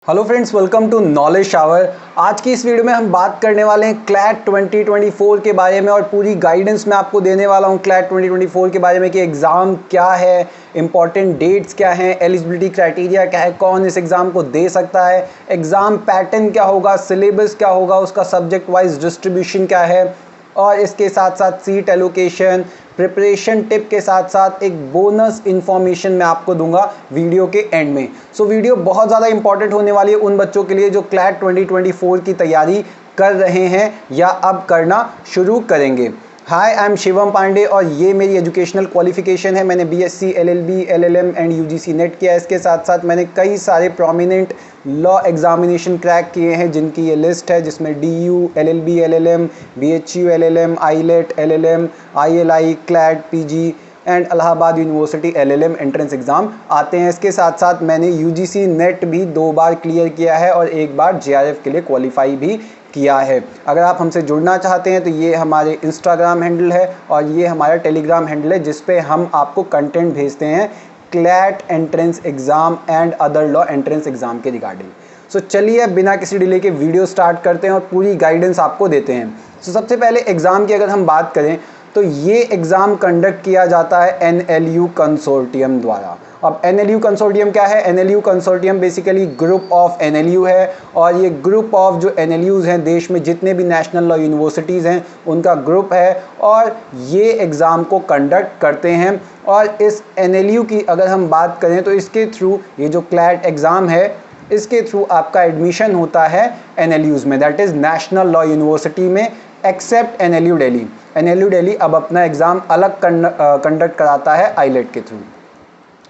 Hello friends, welcome to Knowledge Shower. आज की इस वीडियो में हम बात करने वाले हैं क्लैट 2024 के बारे में और पूरी गाइडेंस मैं आपको देने वाला हूं क्लैट 2024 के बारे में कि एग्ज़ाम क्या है, इंपॉर्टेंट डेट्स क्या हैं, एलिजिबिलिटी क्राइटेरिया क्या है, कौन इस एग्ज़ाम को दे सकता है, एग्ज़ाम पैटर्न क्या होगा, सिलेबस क्या होगा, उसका सब्जेक्ट वाइज डिस्ट्रीब्यूशन क्या है और इसके साथ साथ सीट एलोकेशन, प्रिपरेशन टिप के साथ साथ एक बोनस इन्फॉर्मेशन मैं आपको दूंगा वीडियो के एंड में। सो वीडियो बहुत ज़्यादा इंपॉर्टेंट होने वाली है उन बच्चों के लिए जो क्लैट 2024 की तैयारी कर रहे हैं या अब करना शुरू करेंगे। हाय, आई एम शिवम पांडे और ये मेरी एजुकेशनल क्वालिफिकेशन है। मैंने BSc, LLB, LLM and UGC net किया है। इसके साथ साथ मैंने कई सारे प्रोमिनेंट लॉ एग्जामिनेशन क्रैक किए हैं जिनकी ये लिस्ट है, जिसमें DU, LLB, LLM, BHU, LLM, eyelet, LLM, ILI, CLAT, PG and Allahabad university LLM entrance exam आते हैं। इसके साथ साथ मैंने यूजीसी नेट भी 2 बार क्लियर किया है और 1 बार जेआरएफ के लिए क्वालिफाई भी किया है। अगर आप हमसे जुड़ना चाहते हैं तो ये हमारे इंस्टाग्राम हैंडल है और ये हमारा टेलीग्राम हैंडल है जिस पे हम आपको कंटेंट भेजते हैं CLAT entrance exam and other law entrance exam के रिगार्डिंग। सो चलिए बिना किसी डिले के वीडियो स्टार्ट करते हैं और पूरी गाइडेंस आपको देते हैं। सो सबसे पहले एग्ज़ाम की अगर हम बात करें तो ये एग्ज़ाम कंडक्ट किया जाता है एनएलयू कंसोर्टियम द्वारा। अब एनएलयू कंसोर्टियम क्या है? NLU consortium basically group of NLU है और ये ग्रुप ऑफ जो एनएलयूज़ हैं देश में जितने भी नेशनल लॉ यूनिवर्सिटीज़ हैं उनका ग्रुप है और ये एग्ज़ाम को कंडक्ट करते हैं। और इस एनएलयू की अगर हम बात करें तो इसके थ्रू ये जो क्लैट एग्ज़ाम है इसके थ्रू आपका एडमिशन होता है एनएलयूज़ में, that is national law university में, except NLU Delhi. NLU Delhi अब अपना एग्ज़ाम अलग कंडक्ट कराता है आईलेट के थ्रू।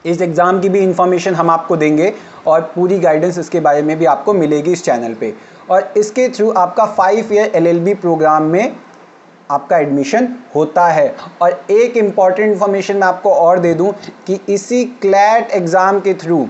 इस एग्ज़ाम की भी इंफॉर्मेशन हम आपको देंगे और पूरी गाइडेंस इसके बारे में भी आपको मिलेगी इस चैनल पे। और इसके थ्रू आपका 5 ईयर एलएलबी प्रोग्राम में आपका एडमिशन होता है। और एक इम्पॉर्टेंट इंफॉर्मेशन मैं आपको और दे दूं कि इसी क्लैट एग्ज़ाम के थ्रू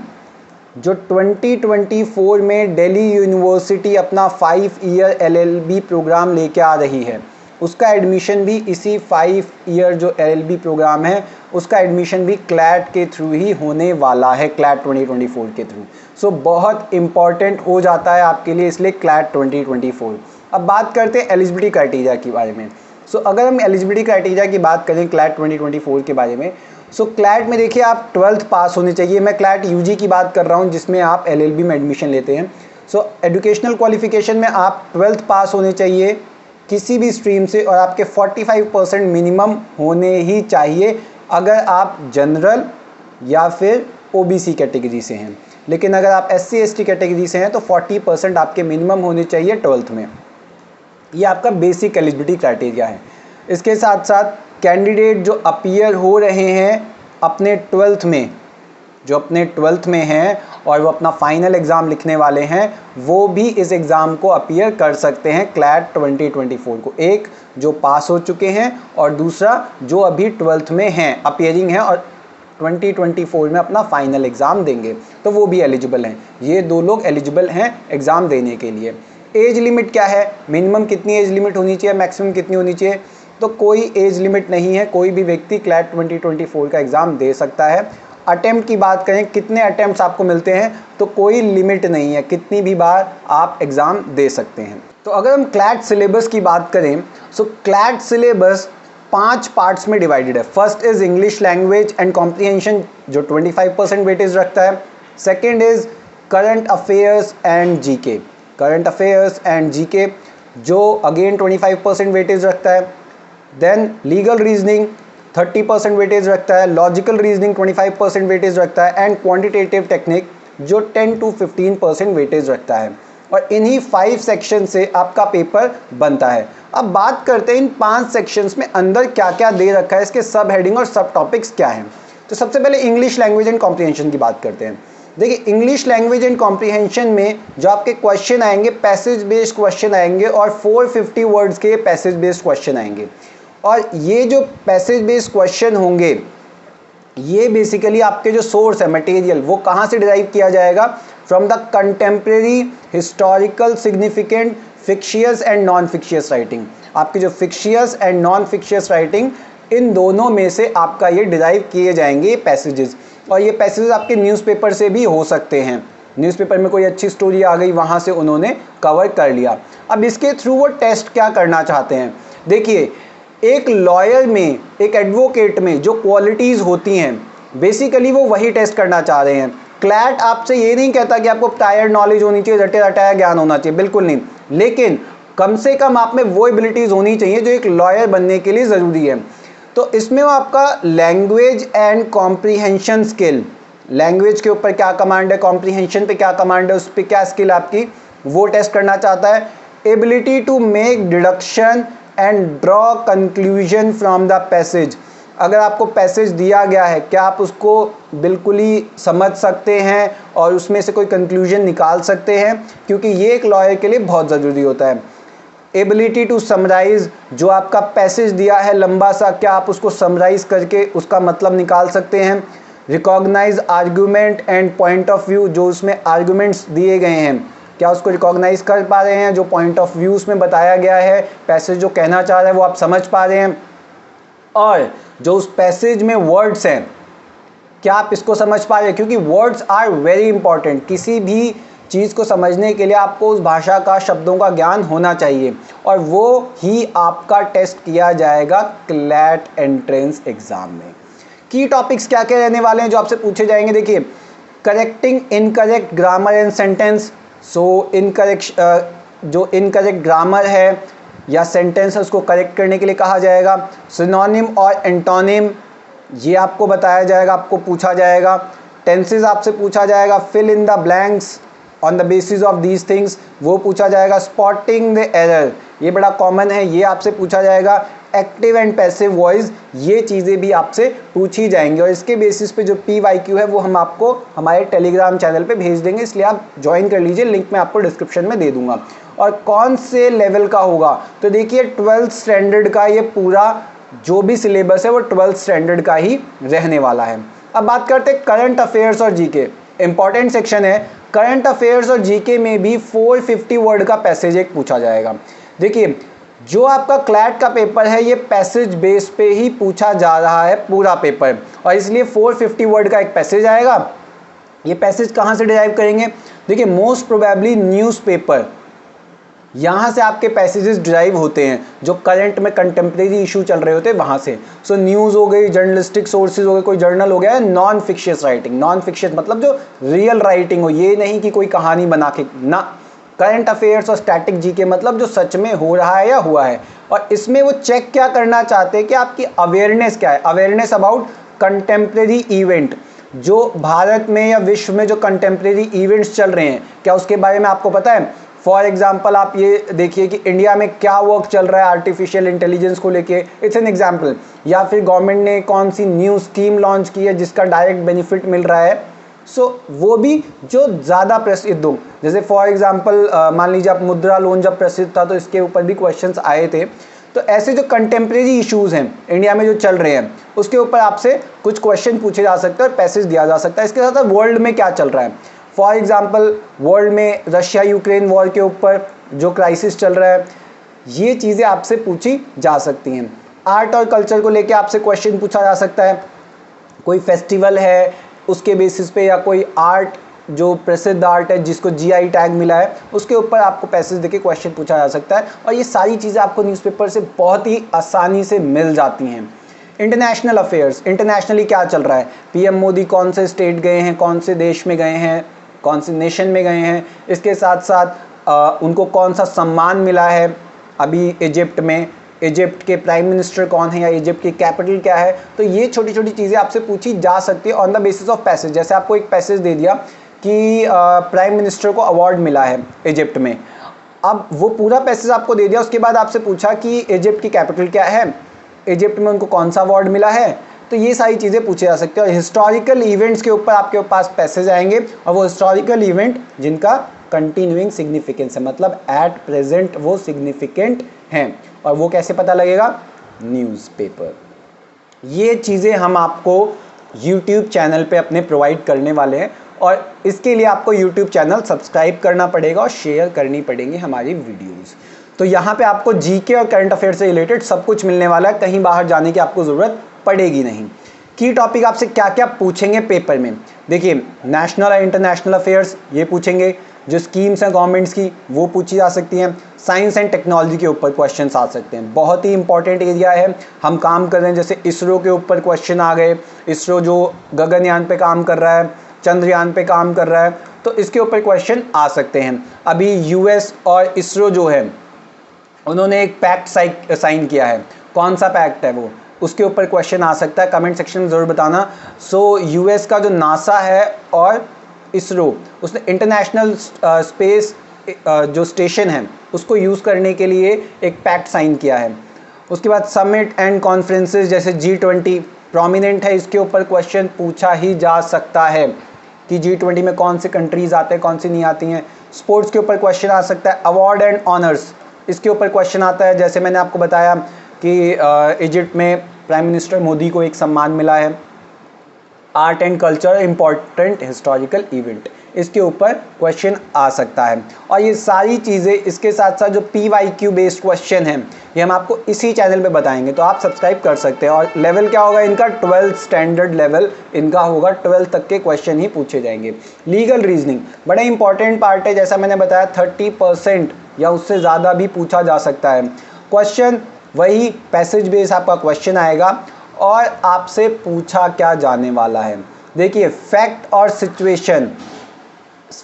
जो 2024 में दिल्ली यूनिवर्सिटी अपना 5 ईयर एलएलबी प्रोग्राम लेके आ रही है उसका एडमिशन भी इसी 5 ईयर जो एलएलबी प्रोग्राम है उसका एडमिशन भी क्लैट के थ्रू ही होने वाला है, क्लैट 2024 के थ्रू। सो बहुत इंपॉर्टेंट हो जाता है आपके लिए इसलिए क्लैट 2024। अब बात करते हैं एलिजिबिलिटी क्राइटेरिया के बारे में। सो अगर हम एलिजिबिलिटी क्राइटेरिया की बात करें क्लैट 2024 के बारे में, सो क्लैट में देखिए आप 12th पास होने चाहिए। मैं क्लैट यूजी की बात कर रहा हूँ जिसमें आप एलएलबी में एडमिशन लेते हैं। सो एजुकेशनल क्वालिफिकेशन में आप 12th पास होने चाहिए किसी भी स्ट्रीम से और आपके 45% मिनिमम होने ही चाहिए अगर आप जनरल या फिर ओबीसी कैटेगरी से हैं। लेकिन अगर आप एससी एसटी कैटेगरी से हैं तो 40% आपके मिनिमम होने चाहिए 12th में। ये आपका बेसिक एलिजिबिलिटी क्राइटेरिया है। इसके साथ साथ कैंडिडेट जो अपीयर हो रहे हैं अपने 12th में, जो अपने 12th में हैं और वो अपना फाइनल एग्ज़ाम लिखने वाले हैं वो भी इस एग्ज़ाम को अपीयर कर सकते हैं क्लैट 2024 को। एक जो पास हो चुके हैं और दूसरा जो अभी 12th में हैं, अपीयरिंग हैं और 2024 में अपना फाइनल एग्ज़ाम देंगे तो वो भी एलिजिबल हैं। ये 2 लोग एलिजिबल हैं एग्ज़ाम देने के लिए। एज लिमिट क्या है? मिनिमम कितनी एज लिमिट होनी चाहिए, मैक्सिमम कितनी होनी चाहिए? तो कोई एज लिमिट नहीं है, कोई भी व्यक्ति क्लैट 2024 का एग्ज़ाम दे सकता है। अटेम्प्ट की बात करें कितने अटेम्प्ट्स आपको मिलते हैं तो कोई लिमिट नहीं है, कितनी भी बार आप एग्ज़ाम दे सकते हैं। तो अगर हम क्लैट सिलेबस की बात करें सो क्लैट सिलेबस 5 पार्ट्स में डिवाइडेड है। First is English language and comprehension जो 25% वेटेज रखता है। Second is current affairs and GK, current affairs and GK जो अगेन 25% वेटेज रखता है। देन लीगल रीजनिंग 30% वेटेज रखता है, लॉजिकल रीजनिंग 25% वेटेज रखता है एंड क्वांटिटेटिव टेक्निक जो 10 to 15% वेटेज रखता है। और इन्हीं 5 सेक्शन से आपका पेपर बनता है। अब बात करते हैं इन 5 सेक्शंस में अंदर क्या क्या दे रखा है, इसके सब हेडिंग और सब टॉपिक्स क्या हैं। तो सबसे पहले इंग्लिश लैंग्वेज एंड कॉम्प्रीहेंशन की बात करते हैं। देखिए इंग्लिश लैंग्वेज एंड कॉम्प्रीहेंशन में जो आपके क्वेश्चन आएंगे पैसेज बेस्ड क्वेश्चन आएंगे और 450 वर्ड्स के पैसेज बेस्ड क्वेश्चन आएंगे। और ये जो पैसेज बेस्ड क्वेश्चन होंगे ये बेसिकली आपके जो सोर्स है मटेरियल वो कहाँ से डिराइव किया जाएगा? From the contemporary historical significant fictitious and non fictitious writing. आपके जो fictitious and non fictitious writing in दोनों में से आपका ये डिराइव किए जाएंगे पैसेजेस। और ये पैसेजेस आपके न्यूज़पेपर से भी हो सकते हैं। न्यूज़पेपर में कोई अच्छी स्टोरी आ गई, वहाँ से उन्होंने कवर कर लिया। अब इसके थ्रू वो टेस्ट क्या करना चाहते हैं, देखिए एक लॉयर में, एक एडवोकेट में जो क्वालिटीज़ होती हैं बेसिकली वो वही टेस्ट करना चाह रहे हैं। क्लैट आपसे ये नहीं कहता कि आपको प्रायर नॉलेज होनी चाहिए, रटे रटाया ज्ञान होना चाहिए, बिल्कुल नहीं, लेकिन कम से कम आप में वो एबिलिटीज़ होनी चाहिए जो एक लॉयर बनने के लिए ज़रूरी है। तो इसमें वो आपका language and comprehension skill, language के ऊपर क्या कमांड है, कॉम्प्रीहेंशन पे क्या कमांड है, उस पर क्या स्किल आपकी, वो टेस्ट करना चाहता है। Ability to make deduction and draw conclusion from the passage, अगर आपको पैसेज दिया गया है क्या आप उसको बिल्कुल ही समझ सकते हैं और उसमें से कोई कंक्लूजन निकाल सकते हैं, क्योंकि ये एक लॉयर के लिए बहुत ज़रूरी होता है। एबिलिटी टू समराइज़, जो आपका पैसेज दिया है लंबा सा, क्या आप उसको समराइज़ करके उसका मतलब निकाल सकते हैं। Recognise argument and point of view, जो उसमें आर्गूमेंट्स दिए गए हैं क्या उसको रिकॉग्नाइज कर पा रहे हैं, जो पॉइंट ऑफ व्यू उसमें बताया गया है, पैसेज जो कहना चाह रहा है वो आप समझ पा रहे हैं। और जो उस पैसेज में वर्ड्स हैं क्या आप इसको समझ पा रहे हैं, क्योंकि वर्ड्स आर वेरी इंपॉर्टेंट। किसी भी चीज़ को समझने के लिए आपको उस भाषा का, शब्दों का ज्ञान होना चाहिए, और वो ही आपका टेस्ट किया जाएगा क्लैट एंट्रेंस एग्जाम में। की टॉपिक्स क्या क्या रहने वाले हैं जो आपसे पूछे जाएंगे, देखिए correcting incorrect grammar and sentence, so जो इनकरेक्ट ग्रामर है या सेंटेंस है उसको करेक्ट करने के लिए कहा जाएगा। सिनोनिम और एंटोनिम ये आपको बताया जाएगा, आपको पूछा जाएगा। टेंसेस आपसे पूछा जाएगा। Fill in the blanks on the basis of these things वो पूछा जाएगा। स्पॉटिंग द एरर ये बड़ा कॉमन है, ये आपसे पूछा जाएगा। एक्टिव एंड पैसिव वॉइस ये चीज़ें भी आपसे पूछी जाएंगी, और इसके बेसिस पे जो PYQ है वो हम आपको हमारे टेलीग्राम चैनल पे भेज देंगे, इसलिए आप ज्वाइन कर लीजिए, लिंक मैं आपको डिस्क्रिप्शन में दे दूंगा। और कौन से लेवल का होगा, तो देखिए 12th स्टैंडर्ड का ये पूरा जो भी सिलेबस है वो 12th स्टैंडर्ड का ही रहने वाला है। अब बात करते हैं करंट अफेयर्स और जीके, इंपॉर्टेंट सेक्शन है। करंट अफेयर्स और जीके में भी 450 वर्ड का पैसेज एक पूछा जाएगा। देखिए जो आपका क्लैट का पेपर है ये पैसेज बेस पे ही पूछा जा रहा है पूरा पेपर, और इसलिए 450 वर्ड का एक पैसेज आएगा। ये पैसेज कहाँ से डिराइव करेंगे, देखिए मोस्ट प्रोबेबली न्यूज़पेपर, यहाँ से आपके पैसेजेस डिराइव होते हैं जो करंट में कंटेम्प्रेरी इशू चल रहे होते हैं वहाँ से। सो न्यूज़ हो गई, जर्नलिस्टिक सोर्सेज हो गए, कोई जर्नल हो गया, non fictitious writing, non fictitious मतलब जो रियल राइटिंग हो, ये नहीं कि कोई कहानी बना के ना। करंट अफेयर्स और स्टैटिक जीके मतलब जो सच में हो रहा है या हुआ है, और इसमें वो चेक क्या करना चाहते हैं कि आपकी अवेयरनेस क्या है, अवेयरनेस अबाउट कंटेम्प्रेरी इवेंट, जो भारत में या विश्व में जो कंटेम्प्रेरी इवेंट्स चल रहे हैं क्या उसके बारे में आपको पता है। फॉर एग्जाम्पल आप ये देखिए कि इंडिया में क्या वर्क चल रहा है आर्टिफिशियल इंटेलिजेंस को लेके, इट्स एन एग्जाम्पल, या फिर गवर्नमेंट ने कौन सी न्यू स्कीम लॉन्च की है जिसका डायरेक्ट बेनिफिट मिल रहा है। सो वो भी जो ज़्यादा प्रसिद्ध हो, जैसे फॉर एग्जांपल मान लीजिए आप मुद्रा लोन जब प्रसिद्ध था तो इसके ऊपर भी क्वेश्चंस आए थे। तो ऐसे जो कंटेम्प्रेरी इश्यूज़ हैं इंडिया में जो चल रहे हैं उसके ऊपर आपसे कुछ क्वेश्चन पूछे जा सकते हैं और पैसेज दिया जा सकता है। इसके साथ वर्ल्ड में क्या चल रहा है, फॉर एग्जांपल वर्ल्ड में रशिया यूक्रेन वॉर के ऊपर जो क्राइसिस चल रहा है, ये चीज़ें आपसे पूछी जा सकती हैं। आर्ट और कल्चर को लेकर आपसे क्वेश्चन पूछा जा सकता है, कोई फेस्टिवल है उसके बेसिस पे, या कोई आर्ट जो प्रसिद्ध आर्ट है जिसको GI टैग मिला है उसके ऊपर आपको पैसेज देके क्वेश्चन पूछा जा सकता है। और ये सारी चीज़ें आपको न्यूज़पेपर से बहुत ही आसानी से मिल जाती हैं। इंटरनेशनल अफेयर्स, इंटरनेशनली क्या चल रहा है, PM मोदी कौन से स्टेट गए हैं, कौन से देश में गए हैं, कौन से नेशन में गए हैं, इसके साथ साथ उनको कौन सा सम्मान मिला है अभी इजिप्ट में, इजिप्ट के प्राइम मिनिस्टर कौन है या इजिप्ट की कैपिटल क्या है। तो ये छोटी छोटी चीज़ें आपसे पूछी जा सकती है on the basis of passage. जैसे आपको एक पैसेज दे दिया कि प्राइम मिनिस्टर को अवार्ड मिला है इजिप्ट में, अब वो पूरा पैसेज आपको दे दिया, उसके बाद आपसे पूछा कि इजिप्ट की कैपिटल क्या है, इजिप्ट में उनको कौन सा अवार्ड मिला है। तो ये सारी चीज़ें पूछी जा सकती है। और हिस्टोरिकल इवेंट्स के ऊपर आपके पास पैसेज आएंगे, और वो हिस्टोरिकल इवेंट जिनका कंटिन्यूइंग सिग्निफिकेंस है, मतलब एट प्रेजेंट वो सिग्निफिकेंट हैं, और वो कैसे पता लगेगा, न्यूज़पेपर। ये चीज़ें हम आपको YouTube चैनल पे अपने प्रोवाइड करने वाले हैं, और इसके लिए आपको YouTube चैनल सब्सक्राइब करना पड़ेगा और शेयर करनी पड़ेंगी हमारी वीडियोस। तो यहाँ पे आपको GK और करंट अफेयर से रिलेटेड सब कुछ मिलने वाला है, कहीं बाहर जाने की आपको ज़रूरत पड़ेगी नहीं। की टॉपिक आपसे क्या क्या पूछेंगे पेपर में, देखिए नेशनल और इंटरनेशनल अफेयर्स ये पूछेंगे, जो स्कीम्स हैं गवर्नमेंट्स की वो पूछी जा सकती हैं। साइंस एंड टेक्नोलॉजी के ऊपर क्वेश्चन आ सकते हैं, बहुत ही इंपॉर्टेंट एरिया है, हम काम कर रहे हैं। जैसे इसरो के ऊपर क्वेश्चन आ गए, इसरो जो गगनयान पे काम कर रहा है, चंद्रयान पे काम कर रहा है, तो इसके ऊपर क्वेश्चन आ सकते हैं। अभी यूएस और इसरो जो है उन्होंने एक पैक्ट साइन किया है, कौन सा पैक्ट है वो, उसके ऊपर क्वेश्चन आ सकता है, कमेंट सेक्शन में ज़रूर बताना। सो यूएस का जो नासा है और इसरो, उसने इंटरनेशनल स्पेस जो स्टेशन है उसको यूज़ करने के लिए एक पैक्ट साइन किया है। उसके बाद समिट एंड कॉन्फ्रेंसेस जैसे G20 प्रोमिनेंट है, इसके ऊपर क्वेश्चन पूछा ही जा सकता है कि G20 में कौन से कंट्रीज़ आते हैं, कौन सी नहीं आती हैं। स्पोर्ट्स के ऊपर क्वेश्चन आ सकता है। अवार्ड एंड ऑनर्स, इसके ऊपर क्वेश्चन आता है। जैसे मैंने आपको बताया कि इजिप्ट में प्राइम मिनिस्टर मोदी को एक सम्मान मिला है। Art and culture important historical event, इसके ऊपर क्वेश्चन आ सकता है। और ये सारी चीज़ें इसके साथ साथ जो PYQ बेस्ड क्वेश्चन हैं ये हम आपको इसी चैनल पे बताएंगे, तो आप सब्सक्राइब कर सकते हैं। और लेवल क्या होगा इनका, 12th स्टैंडर्ड लेवल इनका होगा, 12th तक के क्वेश्चन ही पूछे जाएंगे। लीगल रीजनिंग बड़ा इंपॉर्टेंट पार्ट है, जैसा मैंने बताया 30% या उससे ज़्यादा भी पूछा जा सकता है क्वेश्चन। वही पैसेज बेस आपका क्वेश्चन आएगा और आपसे पूछा क्या जाने वाला है। देखिए फैक्ट और सिचुएशन,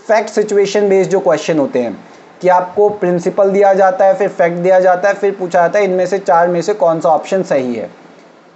फैक्ट सिचुएशन बेस्ड जो क्वेश्चन होते हैं कि आपको प्रिंसिपल दिया जाता है, फिर फैक्ट दिया जाता है, फिर पूछा जाता है इनमें से 4 में से कौन सा ऑप्शन सही है,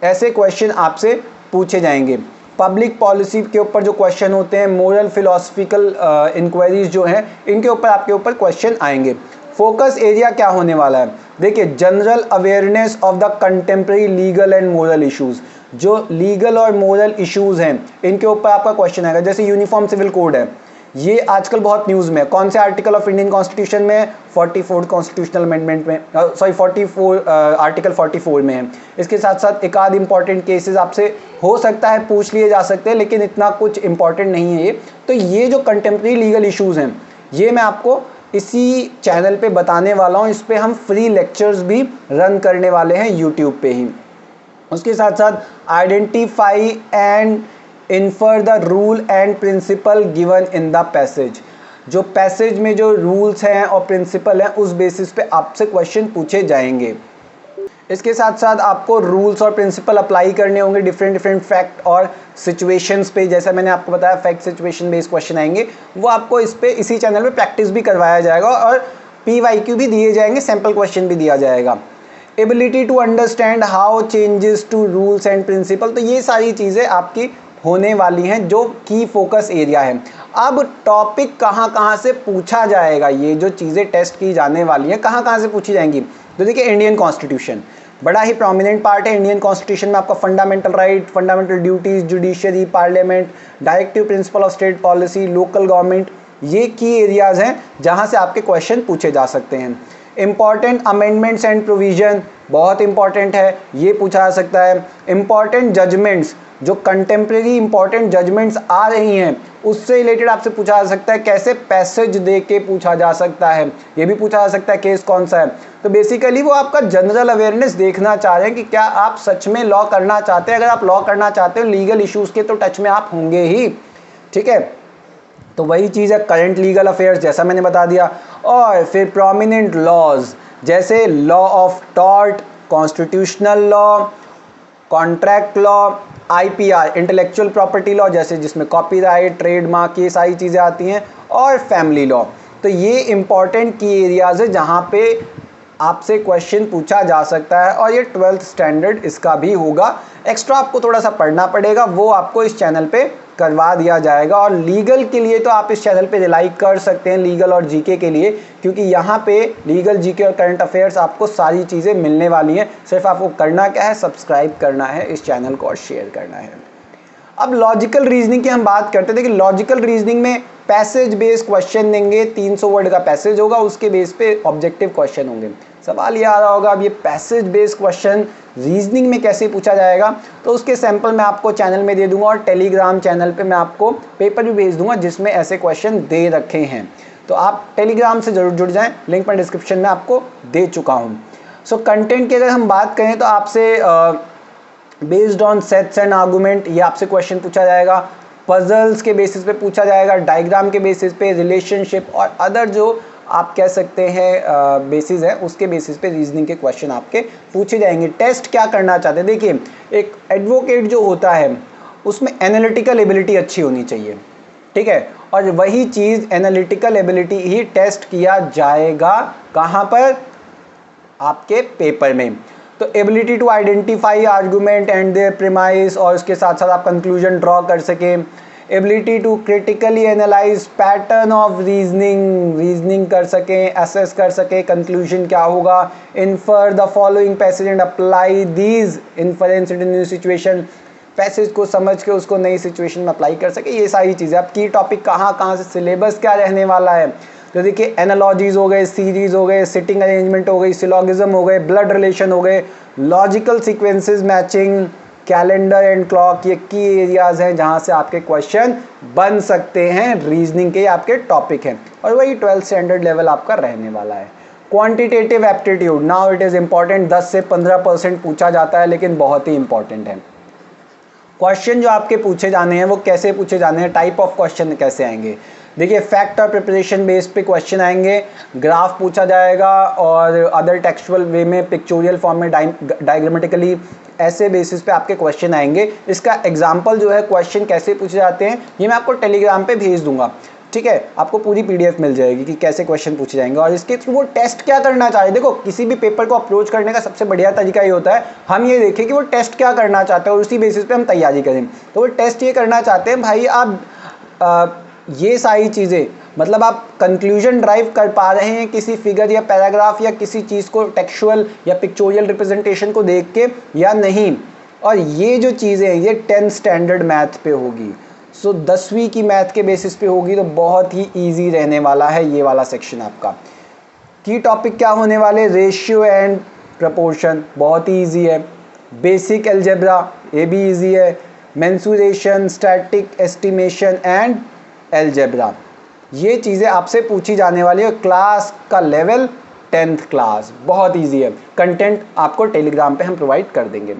ऐसे क्वेश्चन आपसे पूछे जाएंगे। पब्लिक पॉलिसी के ऊपर जो क्वेश्चन होते हैं, मोरल फिलोसफिकल इंक्वायरीज जो हैं, इनके ऊपर आपके ऊपर क्वेश्चन आएंगे। फोकस एरिया क्या होने वाला है, देखिए general awareness of the contemporary legal and moral issues, जो लीगल और मोरल इश्यूज हैं इनके ऊपर आपका क्वेश्चन आएगा। जैसे यूनिफॉर्म सिविल कोड है, ये आजकल बहुत न्यूज़ में, कौन से आर्टिकल ऑफ इंडियन कॉन्स्टिट्यूशन में, 44 कॉन्स्टिट्यूशनल अमेंडमेंट में, सॉरी 44 आर्टिकल 44 में है। इसके साथ साथ एक आध इंपॉर्टेंट केसेस आपसे हो सकता है पूछ लिए जा सकते हैं, लेकिन इतना कुछ इंपॉर्टेंट नहीं है ये। तो ये जो कंटेम्प्रेरी लीगल इश्यूज़ हैं ये मैं आपको इसी चैनल पे बताने वाला हूँ। इस पर हम फ्री लेक्चर्स भी रन करने वाले हैं यूट्यूब पे ही। उसके साथ साथ identify and infer the rule and principle given in the passage, जो पैसेज में जो रूल्स हैं और प्रिंसिपल हैं उस बेसिस पे आपसे क्वेश्चन पूछे जाएंगे। इसके साथ साथ आपको रूल्स और प्रिंसिपल अप्लाई करने होंगे डिफरेंट फैक्ट और सिचुएशंस पे। जैसा मैंने आपको बताया फैक्ट सिचुएशन बेस्ड क्वेश्चन आएंगे, वो आपको इस पे इसी चैनल पे प्रैक्टिस भी करवाया जाएगा और PYQ भी दिए जाएंगे, सैम्पल क्वेश्चन भी दिया जाएगा। Ability to understand how changes to rules and principle, तो ये सारी चीज़ें आपकी होने वाली हैं जो की फोकस एरिया है। अब टॉपिक कहाँ से पूछा जाएगा, ये जो चीज़ें टेस्ट की जाने वाली हैं कहाँ से पूछी जाएंगी, तो देखिए इंडियन कॉन्स्टिट्यूशन बड़ा ही प्रोमिनेंट पार्ट है। इंडियन कॉन्स्टिट्यूशन में आपका fundamental right, fundamental duties, judiciary, parliament, directive principle of state policy, local government, ये की एरियाज़ हैं जहाँ से आपके क्वेश्चन पूछे जा सकते हैं। इंपॉर्टेंट अमेंडमेंट्स एंड प्रोविजन बहुत इंपॉर्टेंट है, ये पूछा जा सकता है। इंपॉर्टेंट जजमेंट्स, जो कंटेम्प्रेरी इंपॉर्टेंट जजमेंट्स आ रही हैं उससे रिलेटेड आपसे पूछा जा सकता है। कैसे पैसेज दे के पूछा जा सकता है, ये भी पूछा जा सकता है केस कौन सा है। तो बेसिकली वो आपका जनरल अवेयरनेस देखना चाह रहे हैं कि क्या आप सच में लॉ करना चाहते हैं। अगर आप लॉ करना चाहते हो लीगल इश्यूज़ के तो टच में आप होंगे ही, ठीक है। तो वही चीज़ है करंट लीगल अफेयर्स, जैसा मैंने बता दिया। और फिर प्रोमिनेंट लॉज जैसे law of tort, constitutional law, contract law, IPR intellectual property law, जैसे जिसमें कॉपीराइट, ट्रेडमार्क, ये सारी चीज़ें आती हैं, और फैमिली लॉ। तो ये इंपॉर्टेंट की एरियाज़ है जहाँ पे आपसे क्वेश्चन पूछा जा सकता है, और ये 12th स्टैंडर्ड इसका भी होगा। एक्स्ट्रा आपको थोड़ा सा पढ़ना पड़ेगा, वो आपको इस चैनल पे करवा दिया जाएगा। और लीगल के लिए तो आप इस चैनल पे रिलाई कर सकते हैं, लीगल और जीके के लिए, क्योंकि यहाँ पे लीगल, जीके और करंट अफेयर्स आपको सारी चीज़ें मिलने वाली हैं। सिर्फ आपको करना क्या है, सब्सक्राइब करना है इस चैनल को और शेयर करना है। अब लॉजिकल रीजनिंग की हम बात करते थे कि लॉजिकल रीजनिंग में पैसेज बेस्ड क्वेश्चन देंगे, 300 वर्ड का पैसेज होगा, उसके बेस पे ऑब्जेक्टिव क्वेश्चन होंगे। सवाल ये आ रहा होगा अब ये पैसेज बेस्ड क्वेश्चन रीजनिंग में कैसे पूछा जाएगा, तो उसके सैंपल मैं आपको चैनल में दे दूंगा, और टेलीग्राम चैनल पे मैं आपको पेपर भी भेज दूंगा जिसमें ऐसे क्वेश्चन दे रखे हैं। तो आप टेलीग्राम से जरूर जुड़ जाएं, लिंक मैं डिस्क्रिप्शन में आपको दे चुका हूँ। सो कंटेंट की अगर हम बात करें तो आपसे based on sets and argument, ये आपसे क्वेश्चन पूछा जाएगा। पजल्स के बेसिस पे पूछा जाएगा, डायग्राम के बेसिस पे, रिलेशनशिप और अदर जो आप कह सकते हैं बेसिस है उसके बेसिस पे रीजनिंग के क्वेश्चन आपके पूछे जाएंगे। टेस्ट क्या करना चाहते हैं, देखिए एक एडवोकेट जो होता है उसमें एनालिटिकल एबिलिटी अच्छी होनी चाहिए, ठीक है, और वही चीज़ एनालिटिकल एबिलिटी ही टेस्ट किया जाएगा कहाँ पर, आपके पेपर में। तो ability to identify argument and their premise, और उसके साथ साथ आप कंक्लूजन ड्रॉ कर सकें। Ability to critically analyse pattern of reasoning कर सकें, असेस कर सकें कंक्लूजन क्या होगा। Infer the following passage and apply these inference in new situation, passage को समझ के उसको नई सिचुएशन में अप्लाई कर सके। ये सारी चीज़ें। अब की टॉपिक कहाँ से, सिलेबस क्या रहने वाला है, तो देखिए एनालॉजीज हो गए, सीरीज हो गए, सिटिंग अरेंजमेंट हो गई, सिलोगिज्म हो गए, ब्लड रिलेशन हो गए, logical sequences matching, calendar and clock, ये की एरियाज हैं जहाँ से आपके क्वेश्चन बन सकते हैं, रीजनिंग के आपके टॉपिक हैं, और वही 12th स्टैंडर्ड लेवल आपका रहने वाला है। Quantitative aptitude, now it is important, 10 से 15% पूछा जाता है लेकिन बहुत ही इंपॉर्टेंट है। क्वेश्चन जो आपके पूछे जाने हैं वो कैसे पूछे जाने हैं, टाइप ऑफ क्वेश्चन कैसे आएंगे, देखिए फैक्ट और प्रिपरेशन बेस पे क्वेश्चन आएंगे, ग्राफ पूछा जाएगा और अदर टेक्सचुअल वे में, पिक्चोरियल फॉर्म में, डायग्रामेटिकली, ऐसे बेसिस पे आपके क्वेश्चन आएंगे। इसका एग्जांपल जो है क्वेश्चन कैसे पूछे जाते हैं ये मैं आपको टेलीग्राम पे भेज दूंगा, ठीक है, आपको पूरी PDF मिल जाएगी कि कैसे क्वेश्चन पूछे जाएंगे और इसके थ्रू वो टेस्ट क्या करना चाह रहे हैं। देखो किसी भी पेपर को अप्रोच करने का सबसे बढ़िया तरीका ये होता है हम ये देखें कि वो टेस्ट क्या करना चाहते हैं और उसी बेसिस पे हम तैयारी करें। तो वो टेस्ट ये करना चाहते हैं भाई आप ये सारी चीज़ें, मतलब आप कंक्लूजन ड्राइव कर पा रहे हैं किसी फिगर या पैराग्राफ या किसी चीज़ को टेक्सचुअल या पिक्चोरियल रिप्रेजेंटेशन को देख के या नहीं। और ये जो चीज़ें हैं ये 10th स्टैंडर्ड मैथ पे होगी, सो 10वीं की मैथ के बेसिस पे होगी, तो बहुत ही ईजी रहने वाला है ये वाला सेक्शन आपका। की टॉपिक क्या होने वाले, रेशियो एंड प्रपोर्शन, बहुत ही ईजी है। बेसिक अलजेब्रा, ये भी ईजी है। Mensuration, static estimation and algebra, ये चीज़ें आपसे पूछी जाने वाली है। क्लास का लेवल 10th क्लास, बहुत ईजी है। कंटेंट आपको टेलीग्राम पे हम प्रोवाइड कर देंगे।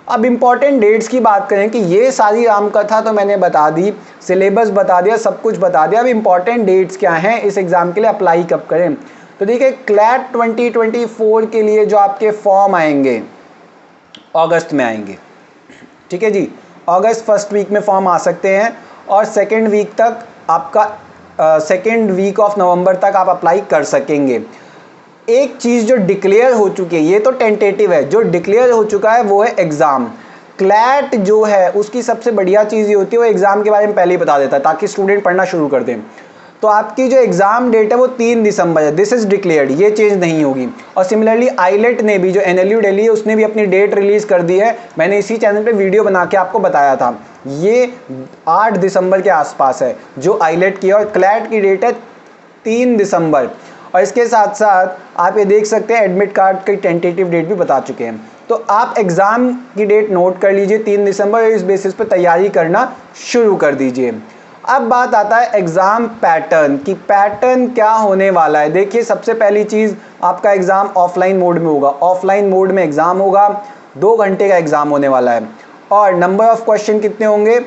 अब इम्पॉर्टेंट डेट्स की बात करें कि ये सारी रामकथा तो मैंने बता दी, सिलेबस बता दिया, सब कुछ बता दिया। अब इम्पॉर्टेंट डेट्स क्या हैं, इस एग्ज़ाम के लिए अप्लाई कब करें, तो देखिए क्लैट 2024 के लिए जो आपके फॉर्म आएंगे अगस्त में आएंगे, ठीक है जी, अगस्त फर्स्ट वीक में फॉर्म आ सकते हैं और सेकेंड वीक तक आपका सेकेंड वीक ऑफ नवंबर तक आप अप्लाई कर सकेंगे। एक चीज़ जो डिक्लेयर हो चुकी है, ये तो टेंटेटिव है, जो डिक्लेयर हो चुका है वो है एग्ज़ाम। क्लैट जो है उसकी सबसे बढ़िया चीज़ ये होती है वो एग्ज़ाम के बारे में पहले ही बता देता है ताकि स्टूडेंट पढ़ना शुरू कर दें। तो आपकी जो एग्ज़ाम डेट है वो 3 दिसंबर है, दिस इज़ डिक्लेयर्ड, ये चेंज नहीं होगी। और सिमिलरली आईलेट ने भी, जो NLU दिल्ली है, उसने भी अपनी डेट रिलीज़ कर दी है, मैंने इसी चैनल पे वीडियो बना के आपको बताया था। ये 8 दिसंबर के आसपास है जो आईलेट की है, और क्लैट की डेट है 3 दिसंबर। और इसके साथ साथ आप ये देख सकते हैं एडमिट कार्ड की टेंटेटिव डेट भी बता चुके हैं। तो आप एग्ज़ाम की डेट नोट कर लीजिए 3 दिसंबर, इस बेसिस पे तैयारी करना शुरू कर दीजिए। अब बात आता है एग्ज़ाम पैटर्न की, पैटर्न क्या होने वाला है। देखिए सबसे पहली चीज़, आपका एग्ज़ाम ऑफलाइन मोड में होगा, ऑफलाइन मोड में एग्ज़ाम होगा, 2 घंटे का एग्ज़ाम होने वाला है। और नंबर ऑफ़ क्वेश्चन कितने होंगे,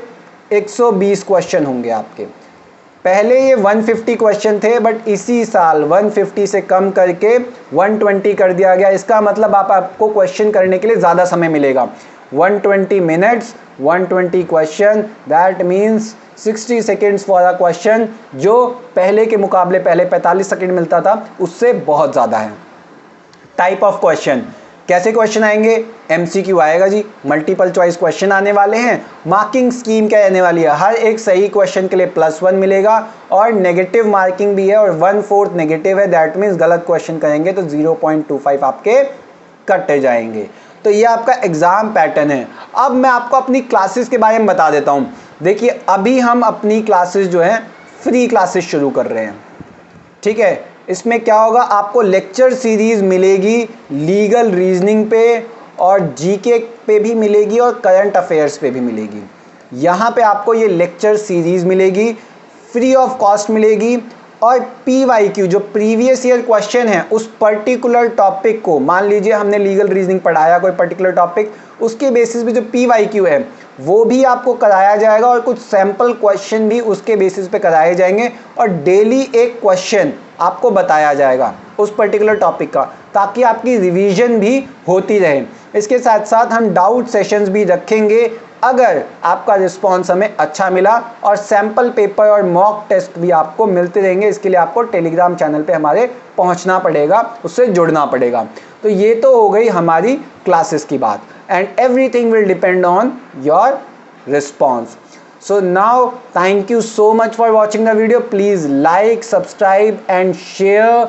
120 क्वेश्चन होंगे आपके। पहले ये 150 क्वेश्चन थे, बट इसी साल 150 से कम करके 120 कर दिया गया। इसका मतलब आपको क्वेश्चन करने के लिए ज़्यादा समय मिलेगा, 120 minutes 120 question, that means 60 seconds for a question, जो पहले के मुकाबले पहले 45 सेकेंड मिलता था उससे बहुत ज़्यादा है। टाइप ऑफ क्वेश्चन, कैसे क्वेश्चन आएंगे, MCQ आएगा जी, मल्टीपल चॉइस क्वेश्चन आने वाले हैं। मार्किंग स्कीम क्या रहने वाली है, हर एक सही क्वेश्चन के लिए +1 मिलेगा और नेगेटिव मार्किंग भी है और 1/4 नेगेटिव है, दैट मीन्स गलत क्वेश्चन करेंगे तो 0.25 आपके कटे जाएंगे। तो ये आपका एग्ज़ाम पैटर्न है। अब मैं आपको अपनी क्लासेस के बारे में बता देता हूँ। देखिए अभी हम अपनी क्लासेस जो हैं फ्री क्लासेस शुरू कर रहे हैं, ठीक है। इसमें क्या होगा, आपको लेक्चर सीरीज़ मिलेगी लीगल रीजनिंग पे और GK पे भी मिलेगी और करंट अफेयर्स पे भी मिलेगी। यहाँ पे आपको ये लेक्चर सीरीज़ मिलेगी, फ्री ऑफ कॉस्ट मिलेगी। और PYQ जो प्रीवियस ईयर क्वेश्चन है उस पर्टिकुलर टॉपिक को, मान लीजिए हमने लीगल रीजनिंग पढ़ाया कोई पर्टिकुलर टॉपिक, उसके बेसिस पे जो PYQ है वो भी आपको कराया जाएगा और कुछ सैंपल क्वेश्चन भी उसके बेसिस पे कराए जाएंगे और डेली एक क्वेश्चन आपको बताया जाएगा उस पर्टिकुलर टॉपिक का, ताकि आपकी रिवीजन भी होती रहे। इसके साथ साथ हम डाउट सेशंस भी रखेंगे अगर आपका रिस्पॉन्स हमें अच्छा मिला, और सैंपल पेपर और मॉक टेस्ट भी आपको मिलते रहेंगे। इसके लिए आपको टेलीग्राम चैनल पे हमारे पहुंचना पड़ेगा, उससे जुड़ना पड़ेगा। तो ये तो हो गई हमारी क्लासेस की बात, and everything will depend on your response. So now thank you so much for watching the video. Please like, subscribe and share